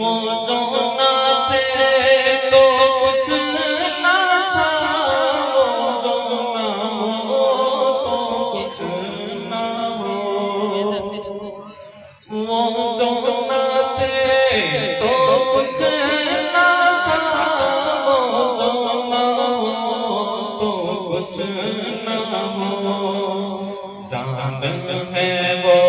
वो जो ना थे तो कुछ ना था, वो जो ना हो तो कुछ ना हो, वो जो ना थे तो कुछ ना था, वो जो ना हो तो कुछ ना हो। चांद है वो